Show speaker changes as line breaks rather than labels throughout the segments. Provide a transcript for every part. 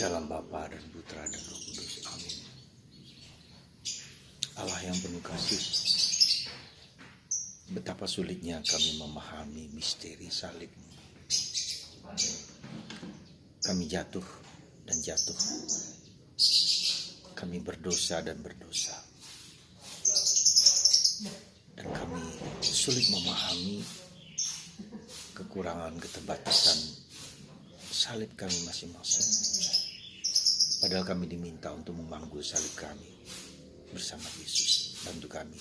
Dalam Bapa dan Putra dan Roh Kudus. Amin. Allah yang penuh kasih, betapa sulitnya kami memahami misteri salib. Kami jatuh dan jatuh. Kami berdosa dan berdosa. Dan kami sulit memahami kekurangan, keterbatasan salib kami masing-masing. Padahal kami diminta untuk memanggul salib kami bersama Yesus. Bantu kami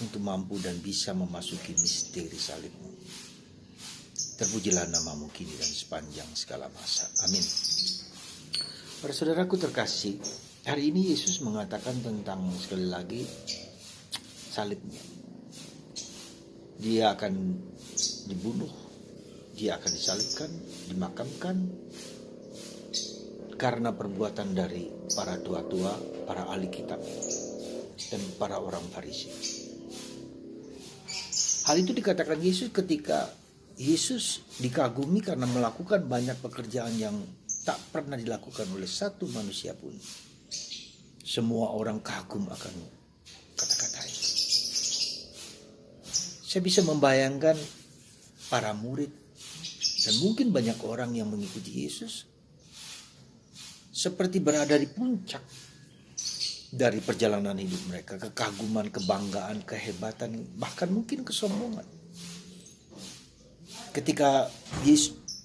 untuk mampu dan bisa memasuki misteri salib-Mu. Terpujilah nama-Mu kini dan sepanjang segala masa. Amin. Para saudaraku terkasih, hari ini Yesus mengatakan tentang, sekali lagi, salibnya. Dia akan dibunuh, dia akan disalibkan, dimakamkan karena perbuatan dari para tua-tua, para ahli kitab, dan para orang Farisi. Hal itu dikatakan Yesus ketika Yesus dikagumi karena melakukan banyak pekerjaan yang tak pernah dilakukan oleh satu manusia pun. Semua orang kagum akan kata-katanya. Saya bisa membayangkan para murid dan mungkin banyak orang yang mengikuti Yesus seperti berada di puncak dari perjalanan hidup mereka. Kekaguman, kebanggaan, kehebatan, bahkan mungkin kesombongan. Ketika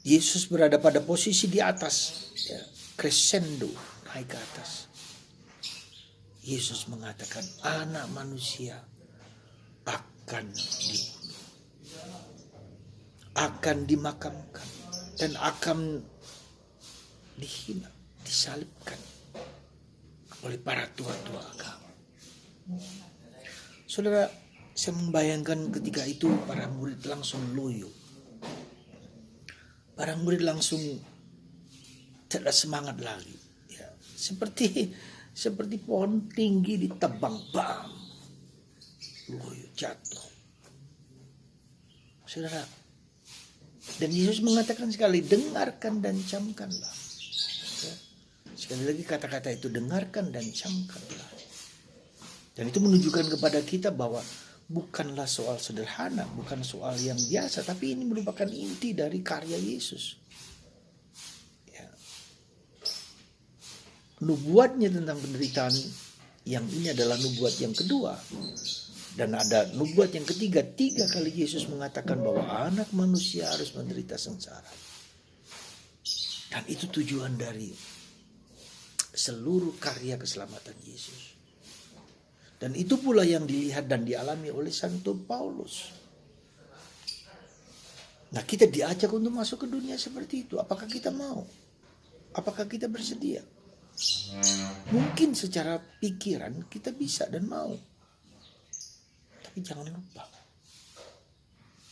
Yesus berada pada posisi di atas, ya, crescendo, naik ke atas, Yesus mengatakan anak manusia akan dibunuh, akan dimakamkan, dan akan dihina, disalibkan oleh para tua-tua agama. Saudara, saya membayangkan ketika itu para murid langsung loyo. Para murid langsung tidak semangat lagi. Ya, seperti pohon tinggi ditebang, bam, loyo, jatuh. Saudara, dan Yesus mengatakan sekali, dengarkan dan camkanlah. Ya. Sekali lagi kata-kata itu, dengarkan dan camkanlah. Dan itu menunjukkan kepada kita bahwa bukanlah soal sederhana, bukan soal yang biasa, tapi ini merupakan inti dari karya Yesus. Ya. Nubuatnya tentang penderitaan yang ini adalah nubuat yang kedua. Dan ada nubuat yang ketiga. 3 kali Yesus mengatakan bahwa anak manusia harus menderita sengsara. Dan itu tujuan dari seluruh karya keselamatan Yesus. Dan itu pula yang dilihat dan dialami oleh Santo Paulus. Nah, kita diajak untuk masuk ke dunia seperti itu. Apakah kita mau? Apakah kita bersedia? Mungkin secara pikiran kita bisa dan mau. Tapi jangan lupa,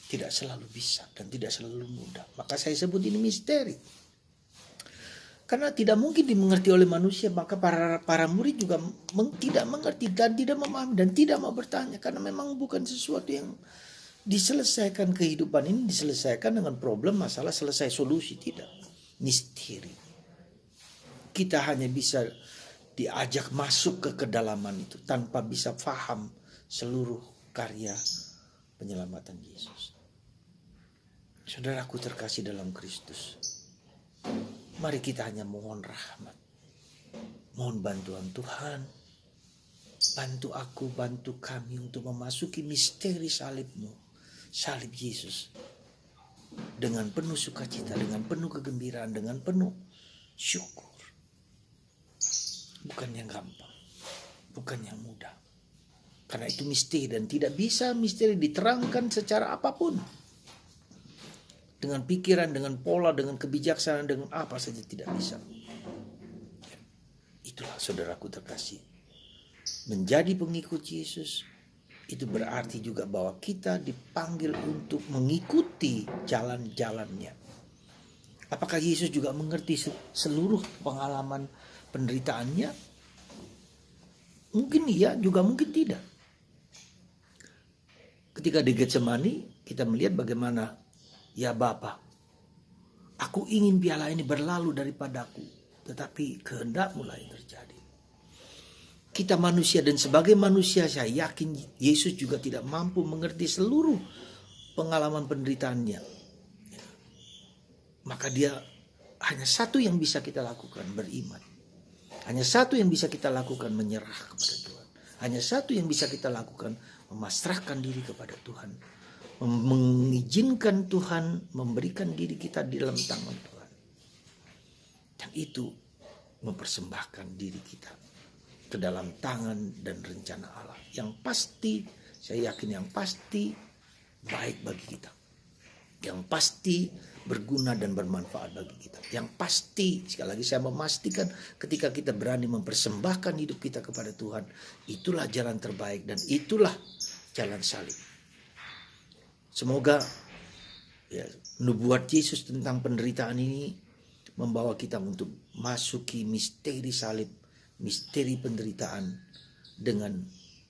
tidak selalu bisa dan tidak selalu mudah. Maka saya sebut ini misteri. Karena tidak mungkin dimengerti oleh manusia, maka para murid juga tidak mengerti dan tidak memahami dan tidak mau bertanya. Karena memang bukan sesuatu yang diselesaikan, kehidupan ini diselesaikan dengan problem, masalah, selesai, solusi. Tidak. Misteri. Kita hanya bisa diajak masuk ke kedalaman itu tanpa bisa paham seluruh karya penyelamatan Yesus. Saudaraku terkasih dalam Kristus, mari kita hanya mohon rahmat, mohon bantuan Tuhan. Bantu aku, bantu kami untuk memasuki misteri salib-Mu, salib Yesus, dengan penuh sukacita, dengan penuh kegembiraan, dengan penuh syukur. Bukan yang gampang, bukan yang mudah. Karena itu misteri dan tidak bisa misteri diterangkan secara apapun. Dengan pikiran, dengan pola, dengan kebijaksanaan, dengan apa saja tidak bisa. Itulah saudaraku terkasih. Menjadi pengikut Yesus itu berarti juga bahwa kita dipanggil untuk mengikuti jalan-jalannya. Apakah Yesus juga mengerti seluruh pengalaman penderitaannya? Mungkin iya, juga mungkin tidak. Ketika di Getsemani kita melihat bagaimana, ya Bapa, Aku ingin piala ini berlalu daripadaku, tetapi kehendak-Mu lah yang terjadi. Kita manusia, dan sebagai manusia saya yakin Yesus juga tidak mampu mengerti seluruh pengalaman penderitaannya. Maka dia hanya satu yang bisa kita lakukan, beriman. Hanya satu yang bisa kita lakukan, menyerah kepada Tuhan. Hanya satu yang bisa kita lakukan, memasrahkan diri kepada Tuhan. Mengizinkan Tuhan memberikan diri kita di dalam tangan Tuhan. Dan itu mempersembahkan diri kita ke dalam tangan dan rencana Allah. Yang pasti, saya yakin yang pasti baik bagi kita. Yang pasti berguna dan bermanfaat bagi kita. Yang pasti, sekali lagi saya memastikan, ketika kita berani mempersembahkan hidup kita kepada Tuhan, itulah jalan terbaik dan itulah jalan salib. Semoga ya, nubuat Yesus tentang penderitaan ini membawa kita untuk masuki misteri salib, misteri penderitaan dengan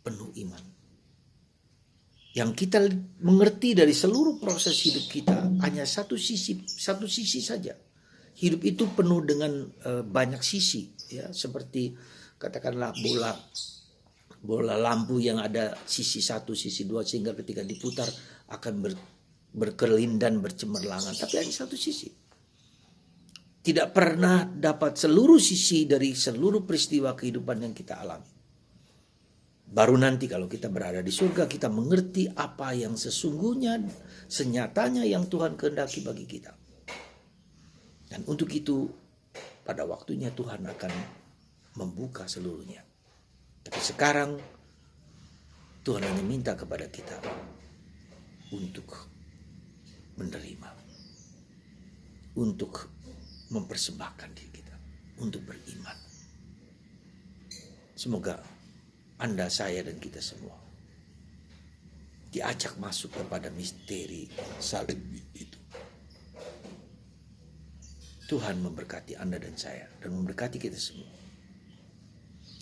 penuh iman. Yang kita mengerti dari seluruh proses hidup kita hanya satu sisi saja. Hidup itu penuh dengan banyak sisi, ya, seperti katakanlah bola lampu yang ada sisi satu, sisi dua, sehingga ketika diputar akan berkelindan, bercemerlangan, tapi hanya satu sisi. Tidak pernah dapat seluruh sisi dari seluruh peristiwa kehidupan yang kita alami. Baru nanti kalau kita berada di surga, kita mengerti apa yang sesungguhnya, senyatanya yang Tuhan kehendaki bagi kita. Dan untuk itu, pada waktunya Tuhan akan membuka seluruhnya. Tapi sekarang, Tuhan hanya minta kepada kita untuk menerima, untuk mempersembahkan diri kita, untuk beriman. Semoga Anda, saya, dan kita semua diajak masuk kepada misteri salib itu. Tuhan memberkati Anda dan saya, dan memberkati kita semua,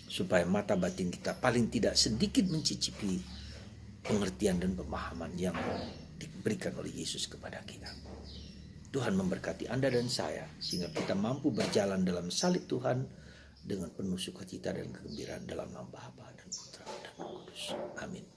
supaya mata batin kita paling tidak sedikit mencicipi pengertian dan pemahaman yang diberikan oleh Yesus kepada kita. Tuhan memberkati Anda dan saya, sehingga kita mampu berjalan dalam salib Tuhan dengan penuh sukacita dan kegembiraan dalam nama Bapa dan Putra dan Roh Kudus. Amin.